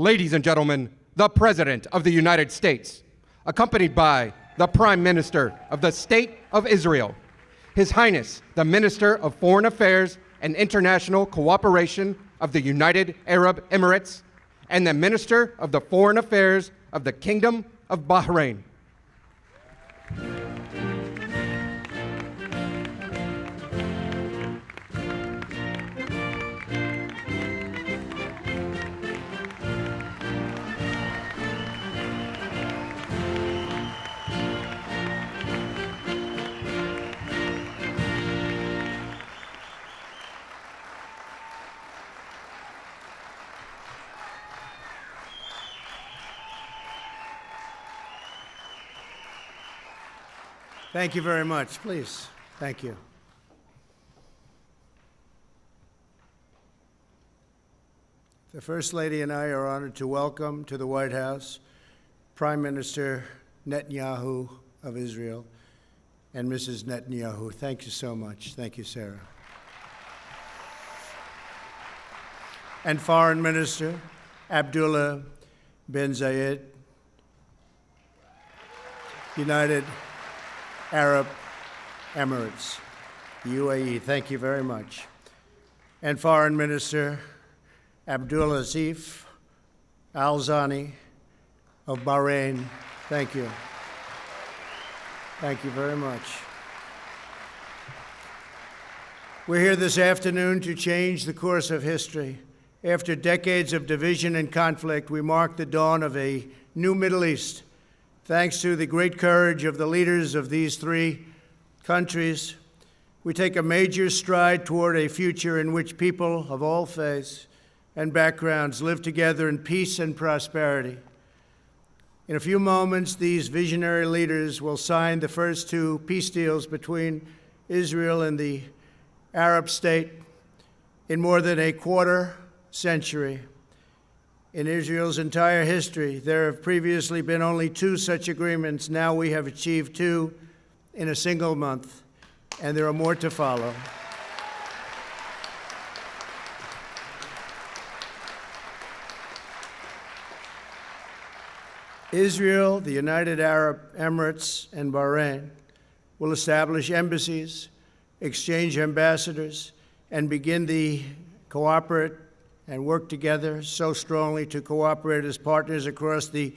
Ladies and gentlemen, the President of the United States, accompanied by the Prime Minister of the State of Israel, His Highness, the Minister of Foreign Affairs and International Cooperation of the United Arab Emirates, and the Minister of the Foreign Affairs of the Kingdom of Bahrain. Thank you very much. Please. Thank you. The First Lady and I are honored to welcome to the White House Prime Minister Netanyahu of Israel and Mrs. Netanyahu. Thank you so much. Thank you, Sarah. And Foreign Minister Abdullah bin Zayed, United Arab Emirates, UAE. Thank you very much. And Foreign Minister Abdulaziz Al Zani of Bahrain. Thank you. Thank you very much. We're here this afternoon to change the course of history. After decades of division and conflict, we mark the dawn of a new Middle East. Thanks to the great courage of the leaders of these three countries, we take a major stride toward a future in which people of all faiths and backgrounds live together in peace and prosperity. In a few moments, these visionary leaders will sign the first two peace deals between Israel and the Arab state in more than a quarter century. In Israel's entire history, there have previously been only two such agreements. Now we have achieved two in a single month, and there are more to follow. Israel, the United Arab Emirates, and Bahrain will establish embassies, exchange ambassadors, and begin the cooperate and work together so strongly to cooperate as partners across the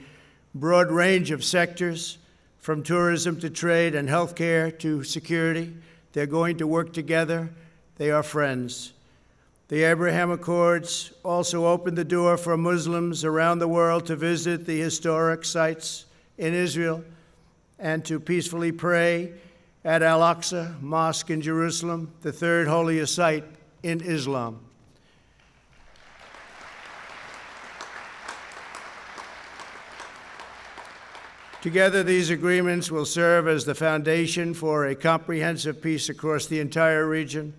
broad range of sectors, from tourism to trade and healthcare to security. They're going to work together. They are friends. The Abraham Accords also opened the door for Muslims around the world to visit the historic sites in Israel and to peacefully pray at Al-Aqsa Mosque in Jerusalem, the third holiest site in Islam. Together, these agreements will serve as the foundation for a comprehensive peace across the entire region,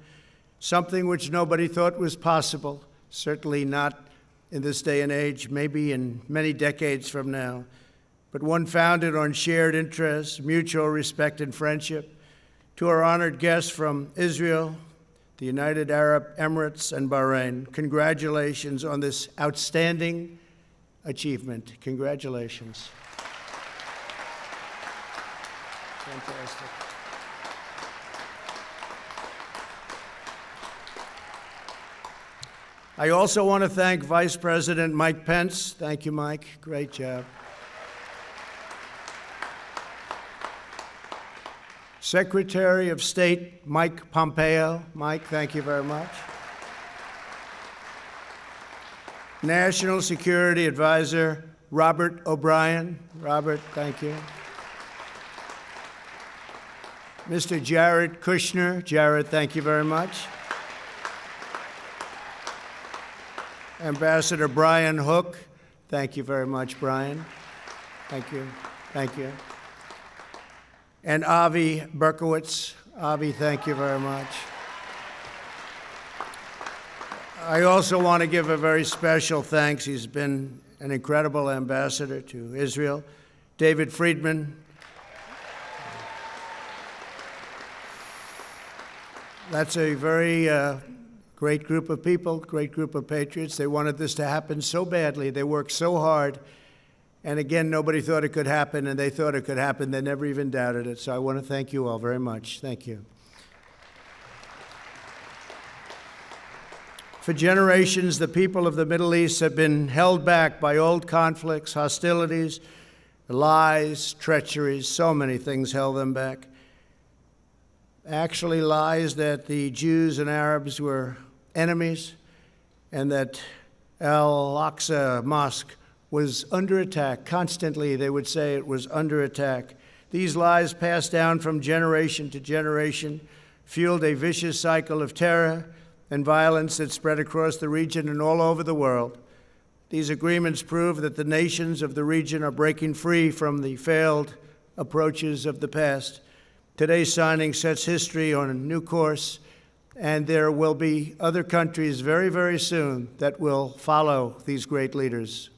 something which nobody thought was possible, certainly not in this day and age, maybe in many decades from now, but one founded on shared interests, mutual respect, and friendship. To our honored guests from Israel, the United Arab Emirates, and Bahrain, congratulations on this outstanding achievement. Congratulations. Fantastic. I also want to thank Vice President Mike Pence. Thank you, Mike. Great job. Secretary of State Mike Pompeo. Mike, thank you very much. National Security Advisor Robert O'Brien. Robert, thank you. Mr. Jared Kushner. Jared, thank you very much. Ambassador Brian Hook. Thank you very much, Brian. Thank you. Thank you. And Avi Berkowitz. Avi, thank you very much. I also want to give a very special thanks. He's been an incredible ambassador to Israel. David Friedman. That's a very Great group of people, great group of patriots. They wanted this to happen so badly. They worked so hard. And again, nobody thought it could happen, and they thought it could happen. They never even doubted it. So I want to thank you all very much. Thank you. For generations, the people of the Middle East have been held back by old conflicts, hostilities, lies, treacheries. So many things held them back. Actually, lies that the Jews and Arabs were enemies and that Al-Aqsa Mosque was under attack. Constantly, they would say it was under attack. These lies passed down from generation to generation, fueled a vicious cycle of terror and violence that spread across the region and all over the world. These agreements prove that the nations of the region are breaking free from the failed approaches of the past. Today's signing sets history on a new course, and there will be other countries very, very soon that will follow these great leaders.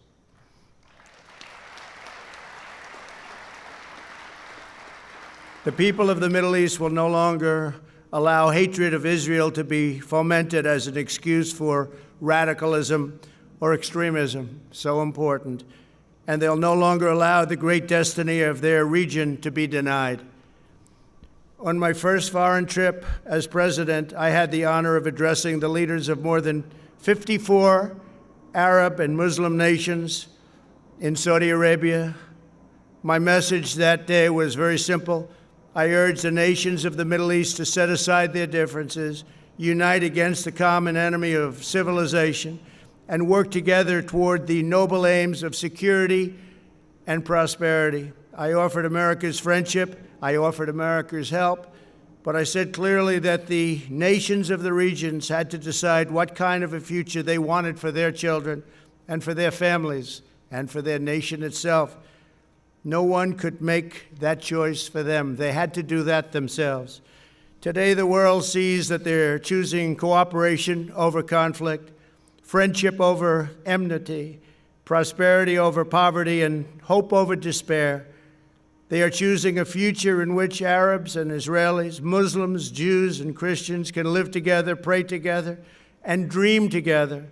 The people of the Middle East will no longer allow hatred of Israel to be fomented as an excuse for radicalism or extremism, so important. And they'll no longer allow the great destiny of their region to be denied. On my first foreign trip as president, I had the honor of addressing the leaders of more than 54 Arab and Muslim nations in Saudi Arabia. My message that day was very simple. I urge the nations of the Middle East to set aside their differences, unite against the common enemy of civilization, and work together toward the noble aims of security and prosperity. I offered America's friendship. I offered America's help. But I said clearly that the nations of the regions had to decide what kind of a future they wanted for their children and for their families and for their nation itself. No one could make that choice for them. They had to do that themselves. Today, the world sees that they're choosing cooperation over conflict, friendship over enmity, prosperity over poverty, and hope over despair. They are choosing a future in which Arabs and Israelis, Muslims, Jews, and Christians can live together, pray together, and dream together,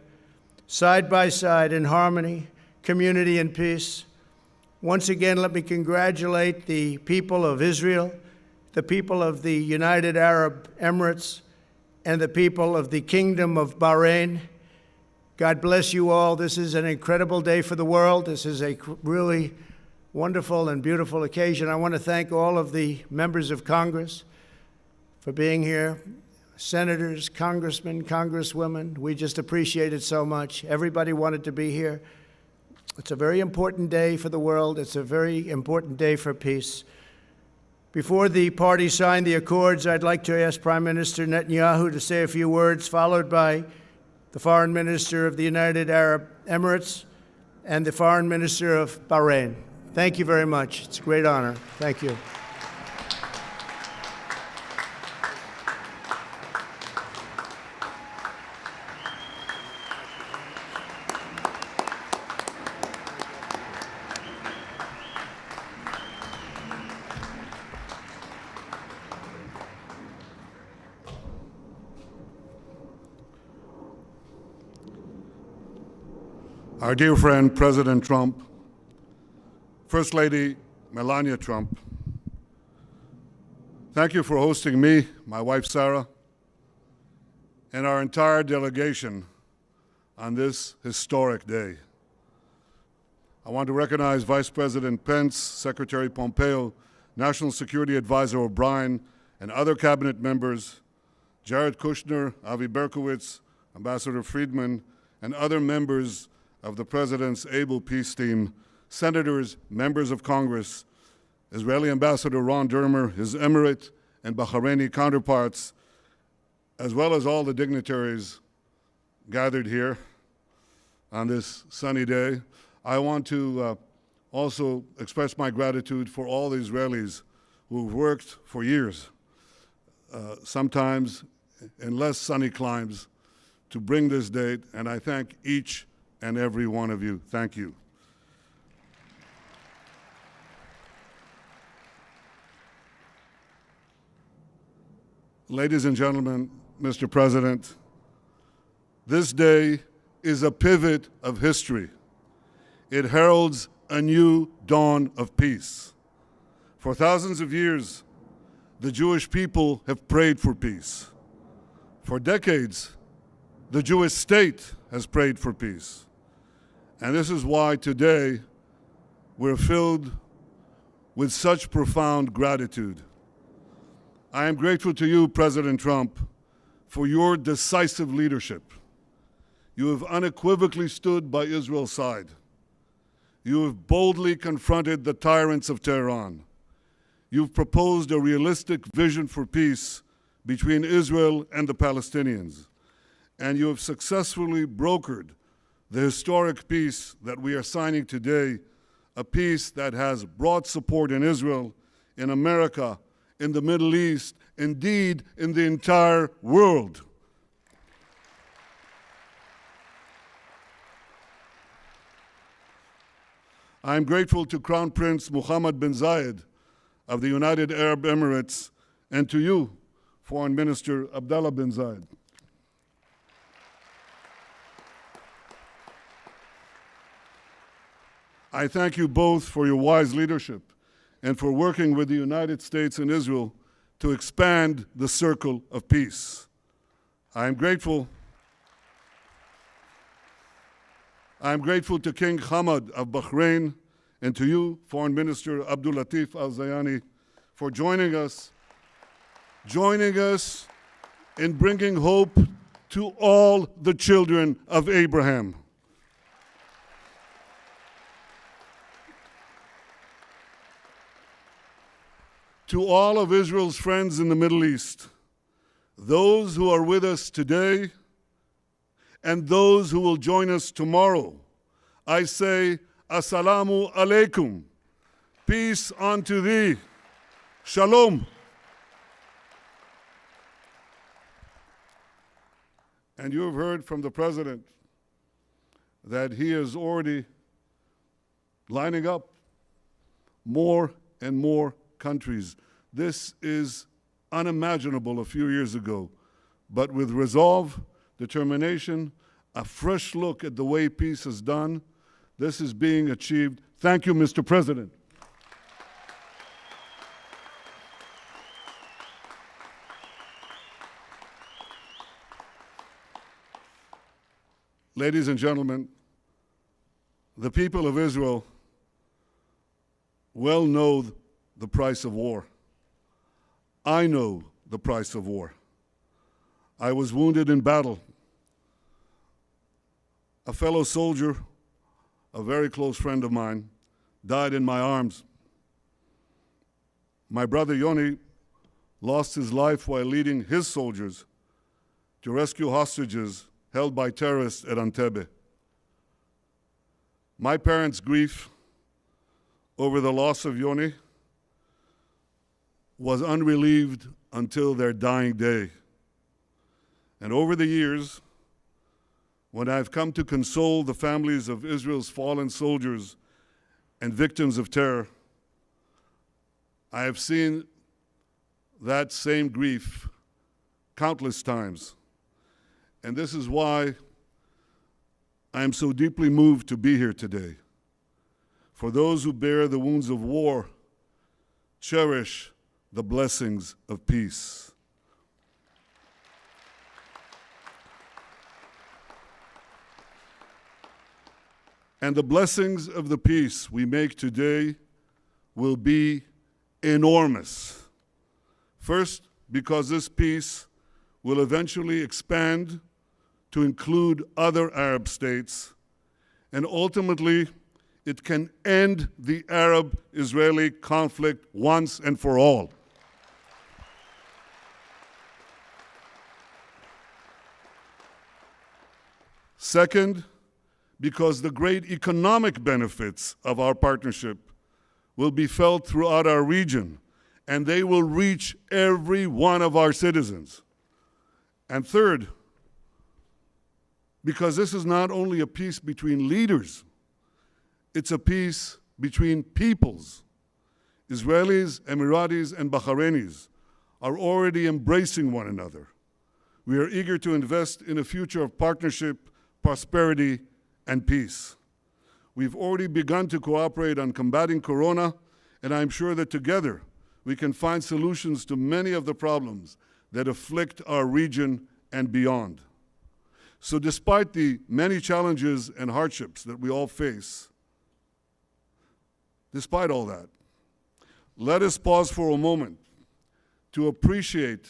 side by side in harmony, community, and peace. Once again, let me congratulate the people of Israel, the people of the United Arab Emirates, and the people of the Kingdom of Bahrain. God bless you all. This is an incredible day for the world. This is a really wonderful and beautiful occasion. I want to thank all of the members of Congress for being here, senators, congressmen, congresswomen. We just appreciate it so much. Everybody wanted to be here. It's a very important day for the world. It's a very important day for peace. Before the parties sign the accords, I'd like to ask Prime Minister Netanyahu to say a few words, followed by the Foreign Minister of the United Arab Emirates and the Foreign Minister of Bahrain. Thank you very much. It's a great honor. Thank you. Our dear friend, President Trump, First Lady Melania Trump, thank you for hosting me, my wife Sarah, and our entire delegation on this historic day. I want to recognize Vice President Pence, Secretary Pompeo, National Security Advisor O'Brien, and other cabinet members, Jared Kushner, Avi Berkowitz, Ambassador Friedman, and other members of the President's able peace team, senators, members of Congress, Israeli Ambassador Ron Dermer, his Emirate and Bahraini counterparts, as well as all the dignitaries gathered here on this sunny day. I want to also express my gratitude for all the Israelis who've worked for years, sometimes in less sunny climes, to bring this date, and I thank each and every one of you. Thank you. Ladies and gentlemen, Mr. President, This day is a pivot of history. It heralds a new dawn of peace. For thousands of years, the Jewish people have prayed for peace. For decades, the Jewish state has prayed for peace. And this is why today we're filled with such profound gratitude. I am grateful to you, President Trump, for your decisive leadership. You have unequivocally stood by Israel's side. You have boldly confronted the tyrants of Tehran. You've proposed a realistic vision for peace between Israel and the Palestinians. And you have successfully brokered the historic peace that we are signing today, a peace that has broad support in Israel, in America, in the Middle East, indeed in the entire world. I am grateful to Crown Prince Mohammed bin Zayed of the United Arab Emirates and to you, Foreign Minister Abdullah bin Zayed. I thank you both for your wise leadership and for working with the United States and Israel to expand the circle of peace. I am grateful to King Hamad of Bahrain and to you, Foreign Minister Abdul Latif Al-Zayani, for joining us in bringing hope to all the children of Abraham. To all of Israel's friends in the Middle East, those who are with us today and those who will join us tomorrow, I say, Assalamu alaikum. Peace unto thee. Shalom. And you have heard from the President that he is already lining up more and more countries. This is unimaginable a few years ago, but with resolve, determination, a fresh look at the way peace is done, this is being achieved. Thank you, Mr. President. Ladies and gentlemen, the people of Israel well know the price of war. I know the price of war. I was wounded in battle. A fellow soldier, a very close friend of mine, died in my arms. My brother Yoni lost his life while leading his soldiers to rescue hostages held by terrorists at Entebbe. My parents' grief over the loss of Yoni was unrelieved until their dying day. And over the years, when I've come to console the families of Israel's fallen soldiers and victims of terror, I have seen that same grief countless times. And this is why I am so deeply moved to be here today. For those who bear the wounds of war, cherish the blessings of peace. And the blessings of the peace we make today will be enormous. First, because this peace will eventually expand to include other Arab states, and ultimately, it can end the Arab-Israeli conflict once and for all. Second, because the great economic benefits of our partnership will be felt throughout our region, and they will reach every one of our citizens. And third, because this is not only a peace between leaders, it's a peace between peoples. Israelis, Emiratis, and Bahrainis are already embracing one another. We are eager to invest in a future of partnership, prosperity, and peace. We've already begun to cooperate on combating Corona, and I'm sure that together we can find solutions to many of the problems that afflict our region and beyond. So despite the many challenges and hardships that we all face, despite all that, let us pause for a moment to appreciate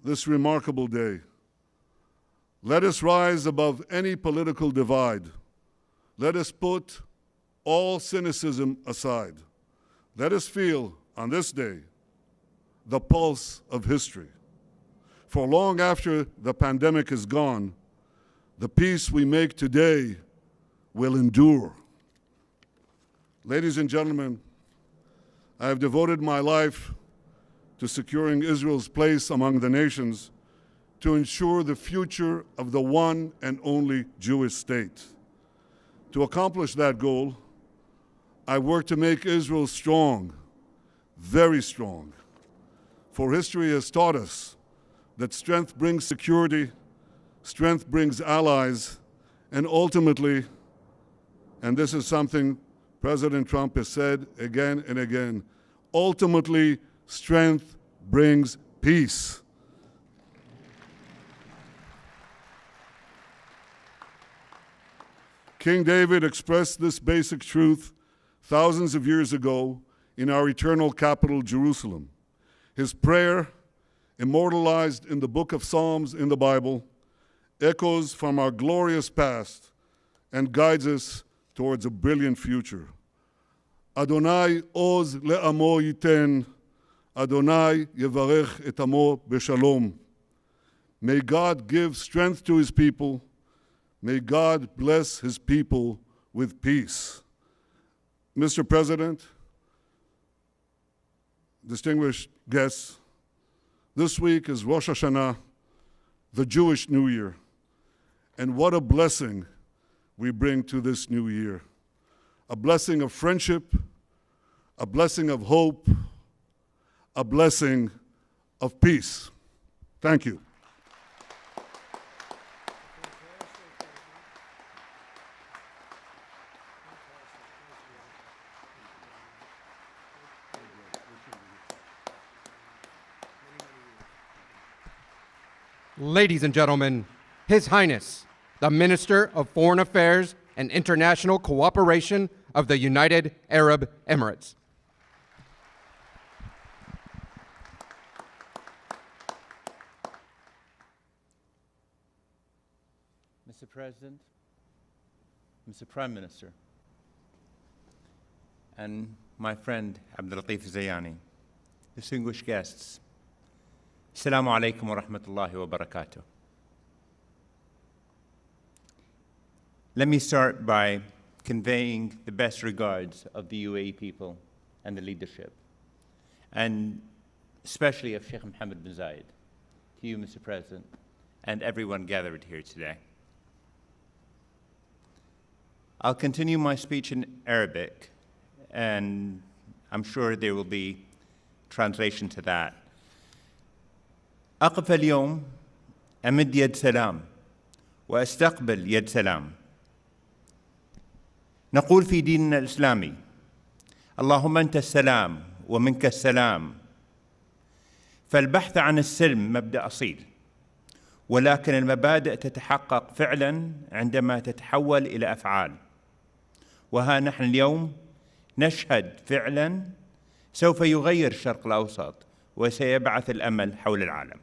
this remarkable day. Let us rise above any political divide. Let us put all cynicism aside. Let us feel, on this day, the pulse of history. For long after the pandemic is gone, the peace we make today will endure. Ladies and gentlemen, I have devoted my life to securing Israel's place among the nations to ensure the future of the one and only Jewish state. To accomplish that goal, I work to make Israel strong, very strong. For history has taught us that strength brings security, strength brings allies, and ultimately, and this is something President Trump has said again and again, ultimately, strength brings peace. King David expressed this basic truth thousands of years ago in our eternal capital, Jerusalem. His prayer, immortalized in the book of Psalms in the Bible, echoes from our glorious past and guides us towards a brilliant future. Adonai oz le'amo yiten, Adonai yevarech et amo b'shalom. May God give strength to his people. May God bless his people with peace. Mr. President, distinguished guests, this week is Rosh Hashanah, the Jewish New Year. And what a blessing we bring to this new year. A blessing of friendship, a blessing of hope, a blessing of peace. Thank you. Ladies and gentlemen, His Highness, the Minister of Foreign Affairs and International Cooperation of the United Arab Emirates. Mr. President, Mr. Prime Minister, and my friend Abdulatif Zayani, distinguished guests, Assalamu alaikum wa rahmatullahi wa barakatuh. Let me start by conveying the best regards of the UAE people and the leadership, and especially of Sheikh Mohammed bin Zayed, to you, Mr. President, and everyone gathered here today. I'll continue my speech in Arabic, and I'm sure there will be translation to that. أقف اليوم أمد يد سلام وأستقبل يد سلام. نقول في ديننا الإسلامي: اللهم أنت السلام ومنك السلام. فالبحث عن السلم مبدأ أصيل، ولكن المبادئ تتحقق فعلاً عندما تتحول إلى أفعال. وها نحن اليوم نشهد فعلاً سوف يغير الشرق الأوسط وسيبعث الأمل حول العالم.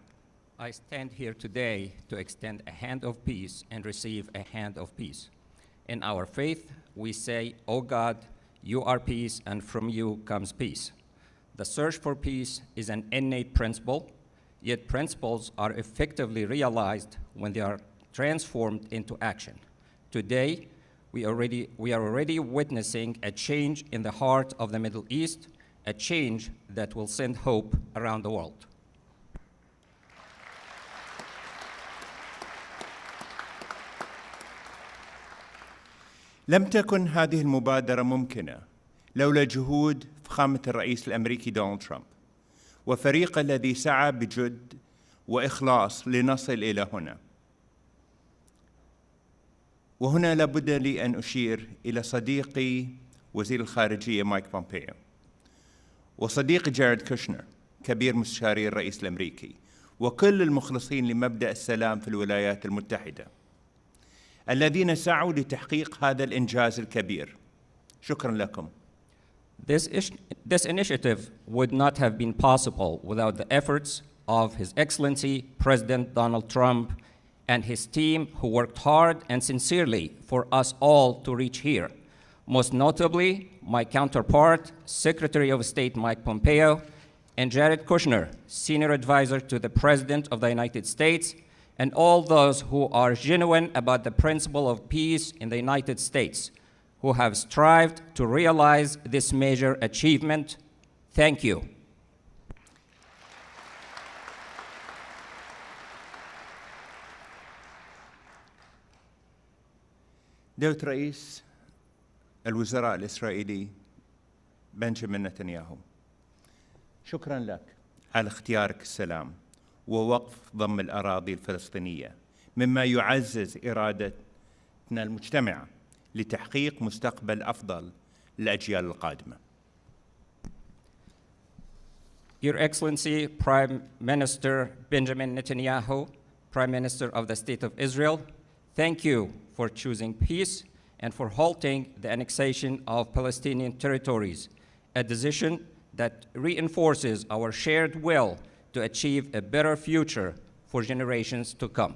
I stand here today to extend a hand of peace and receive a hand of peace. In our faith, we say, "O God, you are peace, and from you comes peace." The search for peace is an innate principle, yet principles are effectively realized when they are transformed into action. Today, we are already witnessing a change in the heart of the Middle East, a change that will send hope around the world. لم تكن هذه المبادرة ممكنة لولا جهود فخامة الرئيس الأمريكي دونالد ترامب وفريقه الذي سعى بجد وإخلاص لنصل إلى هنا. وهنا لابد لي أن أشير إلى صديقي وزير الخارجية مايك بومبيو، وصديقي جاريد كوشنر كبير مستشاري الرئيس الأمريكي، وكل المخلصين لمبدأ السلام في الولايات المتحدة الذين سعوا لتحقيق هذا الإنجاز الكبير. شكرا لكم. This initiative would not have been possible without the efforts of His Excellency President Donald Trump and his team, who worked hard and sincerely for us all to reach here. Most notably, my counterpart, Secretary of State Mike Pompeo, and Jared Kushner, Senior Advisor to the President of the United States, and all those who are genuine about the principle of peace in the United States, who have strived to realize this major achievement. Thank you. دولة رئيس الوزراء الإسرائيلي بنجامين نتنياهو، شكرا لك على اختيارك السلام ووقف ضم الأراضي الفلسطينية، مما يعزز إرادتنا المجتمعة لتحقيق مستقبل أفضل للأجيال القادمة. Your Excellency, Prime Minister Benjamin Netanyahu, Prime Minister of the State of Israel, thank you for choosing peace and for halting the annexation of Palestinian territories, a decision that reinforces our shared will to achieve a better future for generations to come.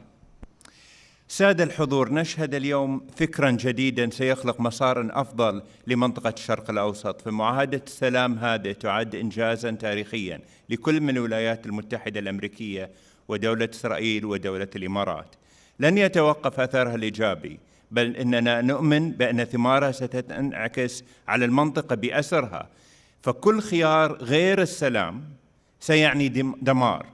سادة الحضور، نشهد اليوم فكراً جديداً سيخلق مساراً أفضل لمنطقة الشرق الأوسط، فمعاهدة السلام هذه تعد إنجازاً تاريخياً لكل من الولايات المتحدة الأمريكية ودولة إسرائيل ودولة الإمارات. لن يتوقف أثرها الإيجابي، بل إننا نؤمن بأن ثمارها ستنعكس على المنطقة بأسرها، فكل خيار غير السلام سيعني دمار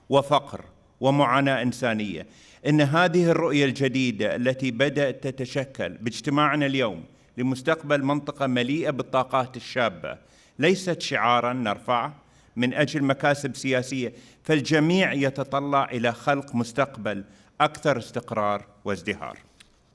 وفقر ومعاناة إنسانية. إن هذه الرؤية الجديدة التي بدأت تتشكل باجتماعنا اليوم لمستقبل منطقة مليئة بالطاقات الشابة ليست شعاراً نرفعه من أجل مكاسب سياسية، فالجميع يتطلع إلى خلق مستقبل أكثر استقرار وازدهار.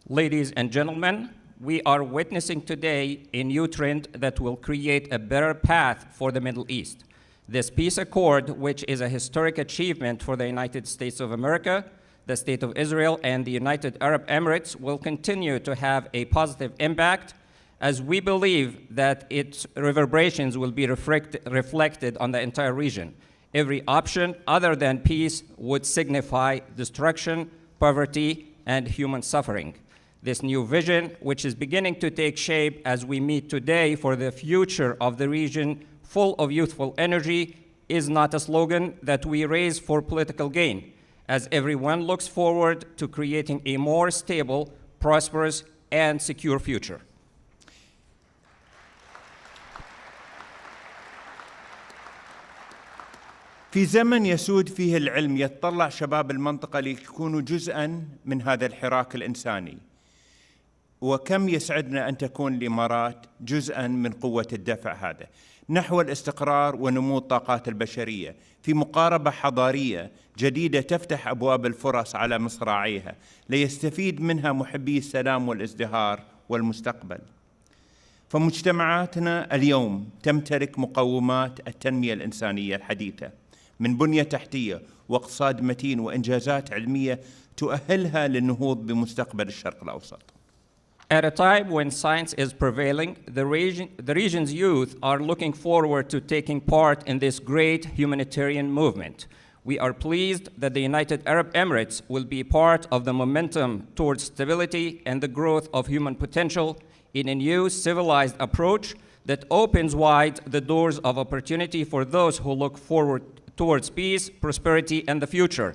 Ladies and gentlemen, we are witnessing today a new trend that will create a better path for the Middle East. This peace accord, which is a historic achievement for the United States of America, the State of Israel, and the United Arab Emirates, will continue to have a positive impact, as we believe that its reverberations will be reflected on the entire region. Every option other than peace would signify destruction, poverty, and human suffering. This new vision, which is beginning to take shape as we meet today for the future of the region full of youthful energy, is not a slogan that we raise for political gain, as everyone looks forward to creating a more stable, prosperous, and secure future. في زمن يسود فيه العلم يتطلع شباب المنطقة ليكونوا جزءاً من هذا الحراك الإنساني، وكم يسعدنا أن تكون الإمارات جزءاً من قوة الدفع هذا نحو الاستقرار ونمو الطاقات البشرية في مقاربة حضارية جديدة تفتح أبواب الفرص على مصراعيها ليستفيد منها محبي السلام والازدهار والمستقبل. فمجتمعاتنا اليوم تمتلك مقومات التنمية الإنسانية الحديثة من بنية تحتية واقتصاد متين وإنجازات علمية تؤهلها للنهوض بمستقبل الشرق الأوسط. At a time when science is prevailing, the region's youth are looking forward to taking part in this great humanitarian movement. We are pleased that the United Arab Emirates will be part of the momentum towards stability and the growth of human potential in a new civilized approach that opens wide the doors of opportunity for those who look forward towards peace, prosperity, and the future.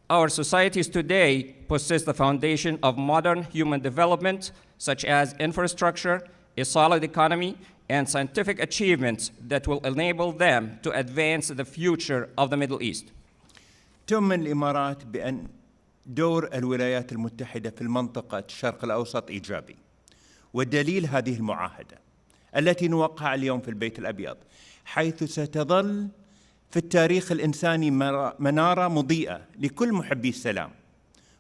Our societies today possess the foundation of modern human development, such as infrastructure, a solid economy, and scientific achievements that will enable them to advance the future of the Middle East. تؤمن الإمارات بأن دور الولايات المتحدة في المنطقة الشرق الأوسط إيجابي، والدليل هذه المعاهدة التي نوقع اليوم في البيت الأبيض، حيث ستظل في التاريخ الإنساني منارة مضيئة لكل محبي السلام.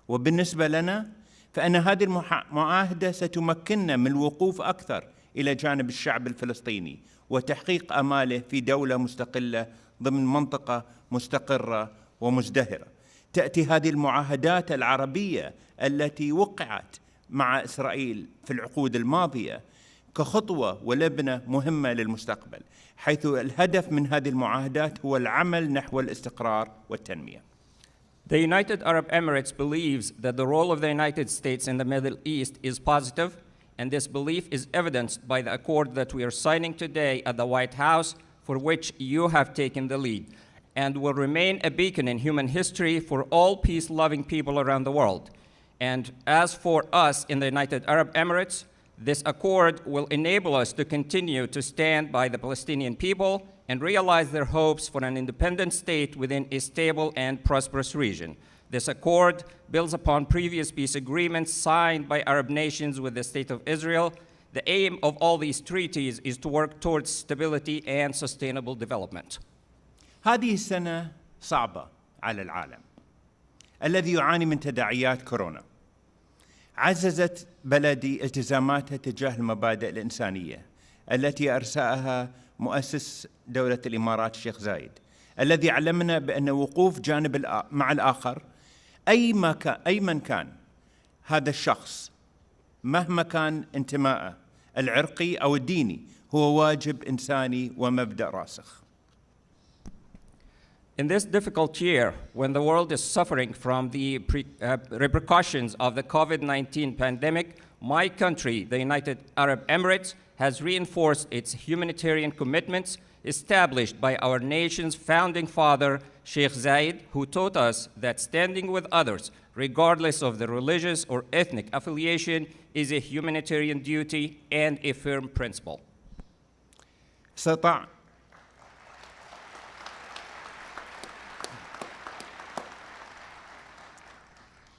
وبالنسبة لنا فإن هذه المعاهدة ستمكننا من الوقوف أكثر إلى جانب الشعب الفلسطيني وتحقيق آماله في دولة مستقلة ضمن منطقة مستقرة ومزدهرة. تأتي هذه المعاهدات العربية التي وقعت مع إسرائيل في العقود الماضية كخطوة ولبنة مهمة للمستقبل، حيث الهدف من هذه المعاهدات هو العمل نحو الاستقرار والتنمية. The United Arab Emirates believes that the role of the United States in the Middle East is positive, and this belief is evidenced by the accord that we are signing today at the White House, for which you have taken the lead, and will remain a beacon in human history for all peace-loving people around the world. And as for us in the United Arab Emirates, this accord will enable us to continue to stand by the Palestinian people and realize their hopes for an independent state within a stable and prosperous region. This accord builds upon previous peace agreements signed by Arab nations with the State of Israel. The aim of all these treaties is to work towards stability and sustainable development. هذه السنة صعبة على العالم الذي يعاني من تداعيات كورونا. عززت بلدي التزاماتها تجاه المبادئ الإنسانية التي أرساها مؤسس دولة الإمارات الشيخ زايد، الذي علمنا بأن وقوف جانب مع الآخر أي من كان هذا الشخص مهما كان انتمائه العرقي أو الديني هو واجب إنساني ومبدأ راسخ. In this difficult year, when the world is suffering from the repercussions of the COVID-19 pandemic, my country, the United Arab Emirates, has reinforced its humanitarian commitments established by our nation's founding father, Sheikh Zayed, who taught us that standing with others, regardless of their religious or ethnic affiliation, is a humanitarian duty and a firm principle.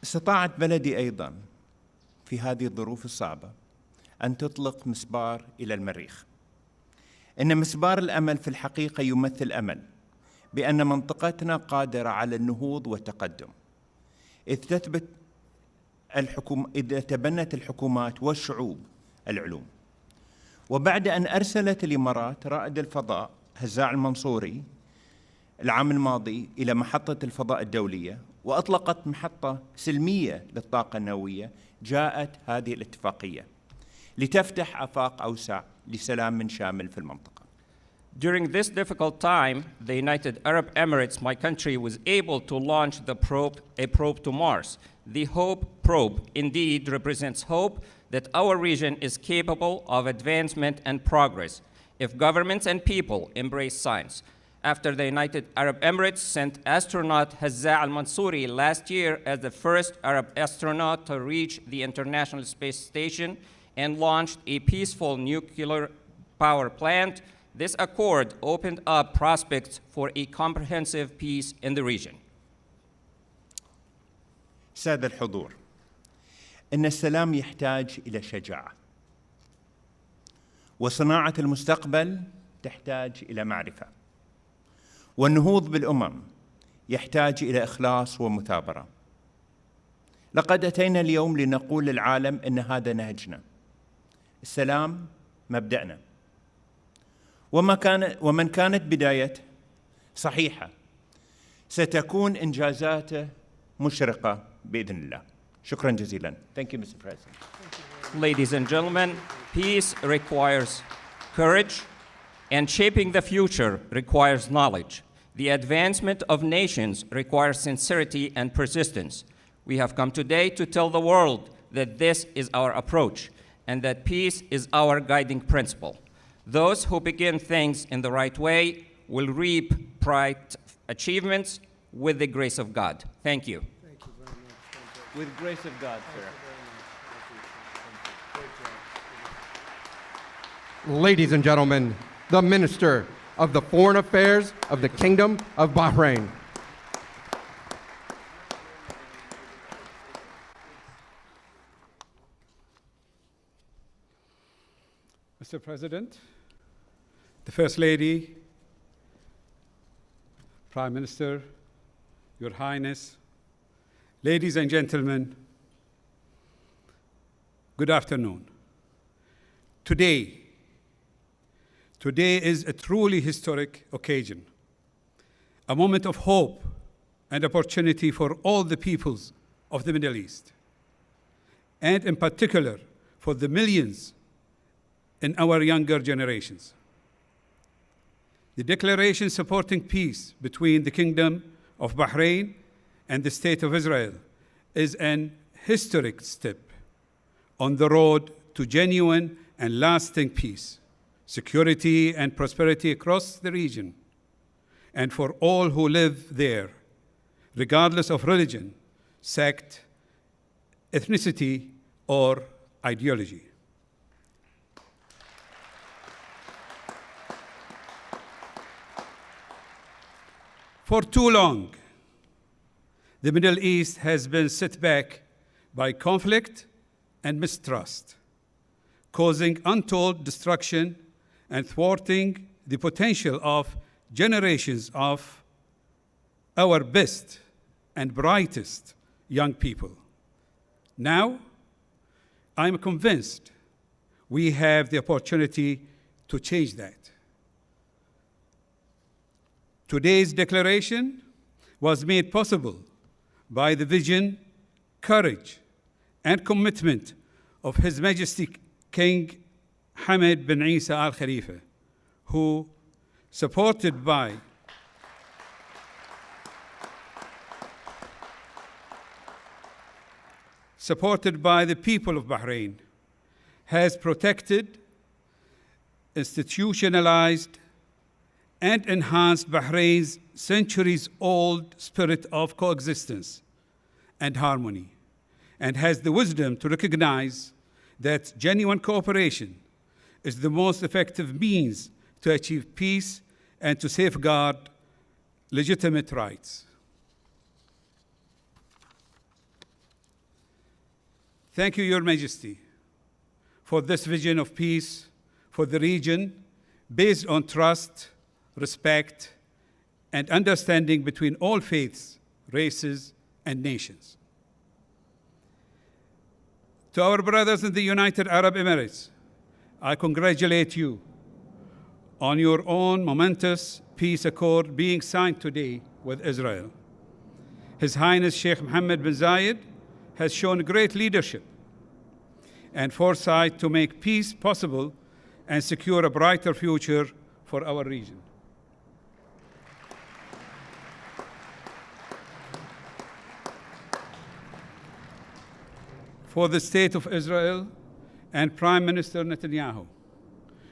استطاعت بلدي أيضاً في هذه الظروف الصعبة أن تطلق مسبار إلى المريخ. إن مسبار الأمل في الحقيقة يمثل أمل بأن منطقتنا قادرة على النهوض والتقدم، إذ تبنت الحكومات والشعوب العلوم. وبعد أن أرسلت الإمارات رائد الفضاء هزاع المنصوري العام الماضي إلى محطة الفضاء الدولية وأطلقت محطة سلمية للطاقة النووية، جاءت هذه الاتفاقية لتفتح آفاق أوسع لسلام شامل في المنطقة. During this difficult time, the United Arab Emirates, my country, was able to launch a probe to Mars. The HOPE probe indeed represents hope that our region is capable of advancement and progress if governments and people embrace science. After the United Arab Emirates sent astronaut Hazza al-Mansouri last year as the first Arab astronaut to reach the International Space Station and launched a peaceful nuclear power plant, this accord opened up prospects for a comprehensive peace in the region. سادة الحضور، إن السلام يحتاج إلى شجاعة، وصناعة المستقبل تحتاج إلى معرفة، والنهوض بالأمم يحتاج إلى إخلاص ومثابرة. لقد أتينا اليوم لنقول للعالم إن هذا نهجنا، السلام مبدأنا، ومن كانت بدايته صحيحة ستكون إنجازاته مشرقة بإذن الله. شكرا جزيلا. Thank you, Mr. President. Ladies and gentlemen, peace requires courage, and shaping the future requires knowledge. The advancement of nations requires sincerity and persistence. We have come today to tell the world that this is our approach and that peace is our guiding principle. Those who begin things in the right way will reap bright achievements with the grace of God. Thank you. Thank you very much. With the grace of God, sir. Ladies and gentlemen, the Minister of the Foreign Affairs of the Kingdom of Bahrain. Mr. President, the First Lady, Prime Minister, Your Highness, ladies and gentlemen, good afternoon. Today is a truly historic occasion, a moment of hope and opportunity for all the peoples of the Middle East, and in particular for the millions in our younger generations. The declaration supporting peace between the Kingdom of Bahrain and the State of Israel is an historic step on the road to genuine and lasting peace, security, and prosperity across the region, and for all who live there, regardless of religion, sect, ethnicity, or ideology. For too long, the Middle East has been set back by conflict and mistrust, causing untold destruction and thwarting the potential of generations of our best and brightest young people. Now, I'm convinced we have the opportunity to change that. Today's declaration was made possible by the vision, courage, and commitment of His Majesty King Hamad bin Isa Al Khalifa, who, supported by the people of Bahrain, has protected, institutionalized, and enhanced Bahrain's centuries-old spirit of coexistence and harmony, and has the wisdom to recognize that genuine cooperation is the most effective means to achieve peace and to safeguard legitimate rights. Thank you, Your Majesty, for this vision of peace for the region based on trust, respect, and understanding between all faiths, races, and nations. To our brothers in the United Arab Emirates, I congratulate you on your own momentous peace accord being signed today with Israel. His Highness Sheikh Mohammed bin Zayed has shown great leadership and foresight to make peace possible and secure a brighter future for our region. For the State of Israel and Prime Minister Netanyahu,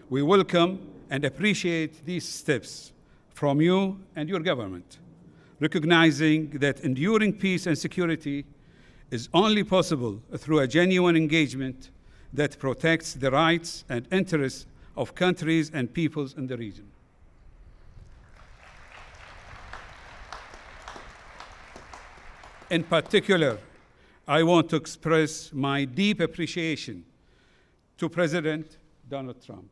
we welcome and appreciate these steps from you and your government, recognizing that enduring peace and security is only possible through a genuine engagement that protects the rights and interests of countries and peoples in the region. In particular, I want to express my deep appreciation to President Donald Trump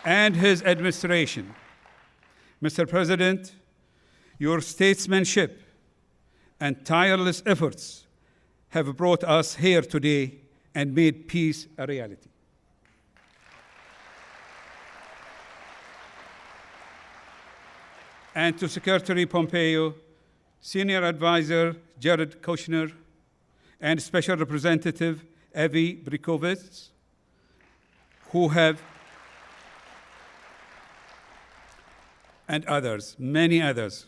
and his administration. Mr. President, your statesmanship and tireless efforts have brought us here today and made peace a reality. And to Secretary Pompeo, Senior Advisor Jared Kushner, and Special Representative Avi Brikovitz, and others, many others,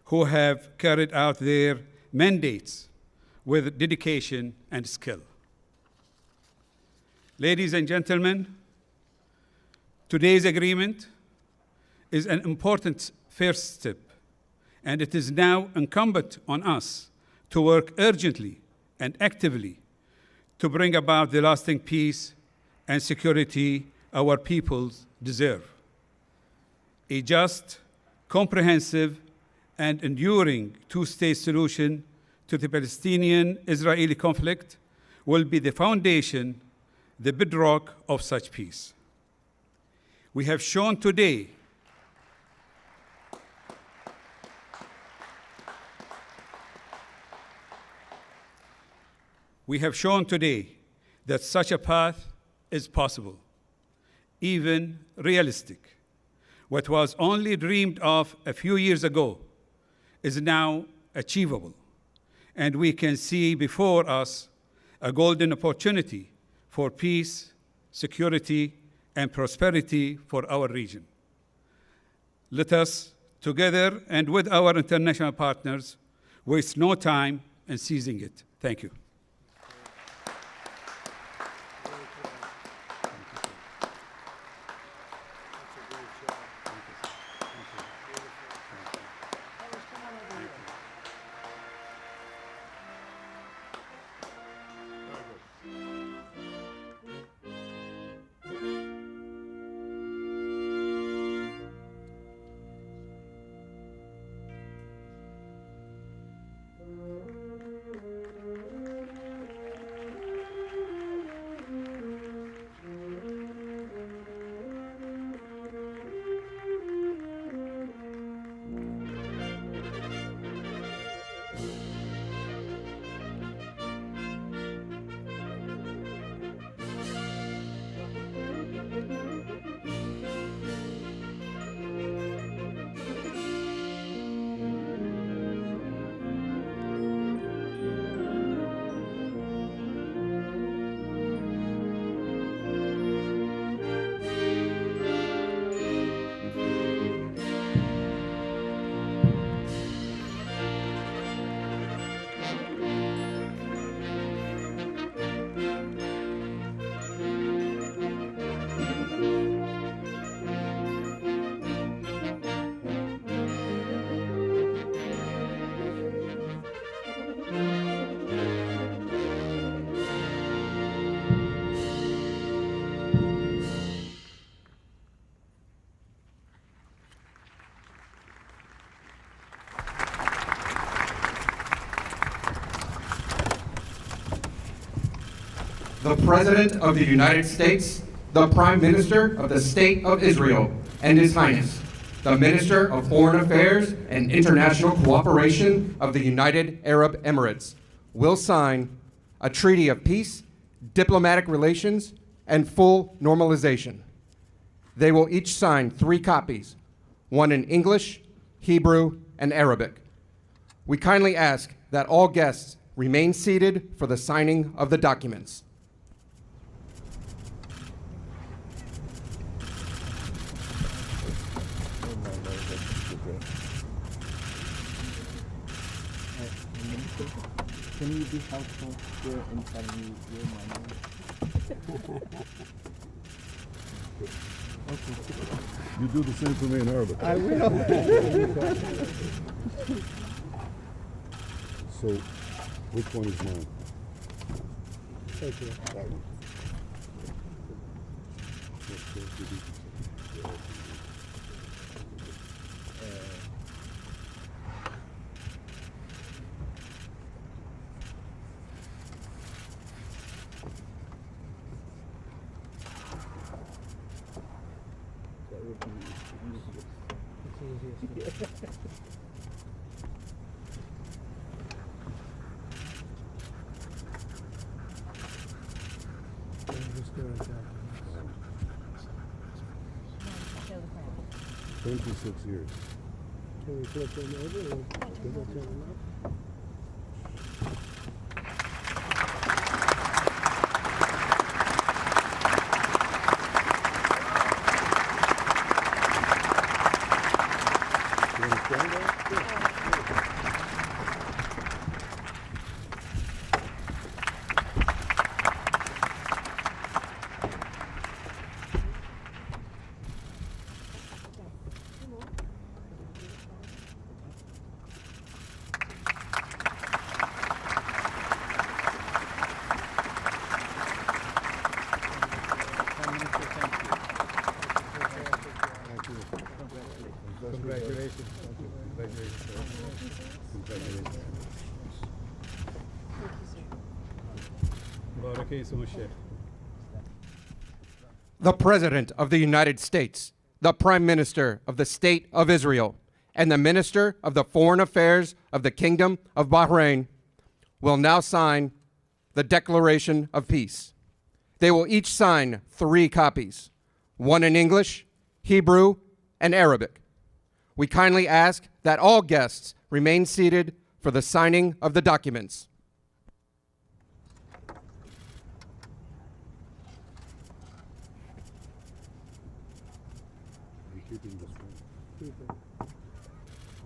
who have carried out their mandates with dedication and skill. Ladies and gentlemen, today's agreement is an important first step, and it is now incumbent on us to work urgently and actively to bring about the lasting peace and security our peoples deserve. A just, comprehensive, and enduring two-state solution to the Palestinian-Israeli conflict will be the foundation, the bedrock of such peace. We have shown today that such a path is possible, even realistic. What was only dreamed of a few years ago is now achievable, and we can see before us a golden opportunity for peace, security, and prosperity for our region. Let us, together and with our international partners, waste no time in seizing it. Thank you. The President of the United States, the Prime Minister of the State of Israel, and His Highness, the Minister of Foreign Affairs and International Cooperation of the United Arab Emirates, will sign a treaty of peace, diplomatic relations, and full normalization. They will each sign 3 copies, one in English, Hebrew, and Arabic. We kindly ask that all guests remain seated for the signing of the documents. Can you be helpful here in telling me your mind? Okay. You do the same for me in Arabic. I will. So, which one is mine? Thank you. That one. Show the crown. 26 years. Can we flip them over or can we turn them up? You understand that? Congratulations. Congratulations. Congratulations. بارك اسم الشيخ. The President of the United States, the Prime Minister of the State of Israel, and the Minister of the Foreign Affairs of the Kingdom of Bahrain will now sign the Declaration of Peace. They will each sign 3 copies, one in English, Hebrew, and Arabic. We kindly ask that all guests remain seated for the signing of the documents.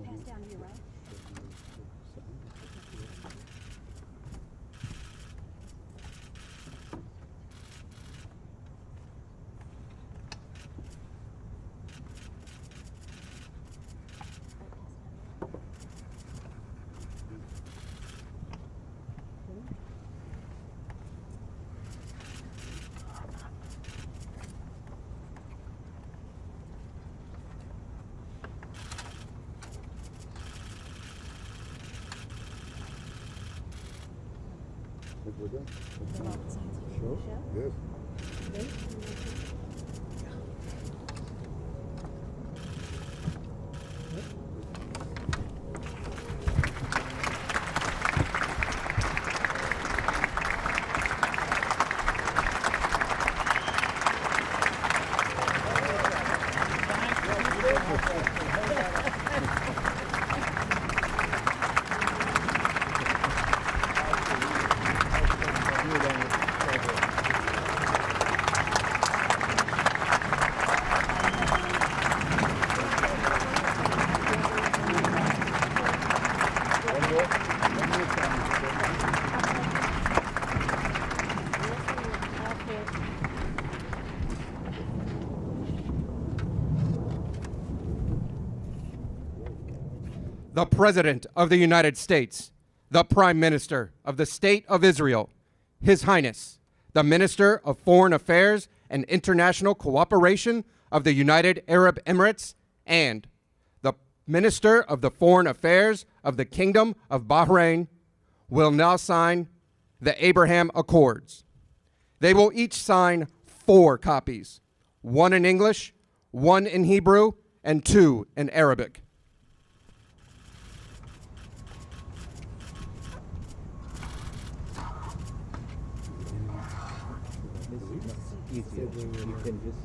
Pass down here, right? The President of the United States, the Prime Minister of the State of Israel, His Highness, the Minister of Foreign Affairs and International Cooperation of the United Arab Emirates, and the Minister of the Foreign Affairs of the Kingdom of Bahrain will now sign the Abraham Accords. They will each sign 4 copies, one in English, one in Hebrew, and 2 in Arabic. Easier. You can just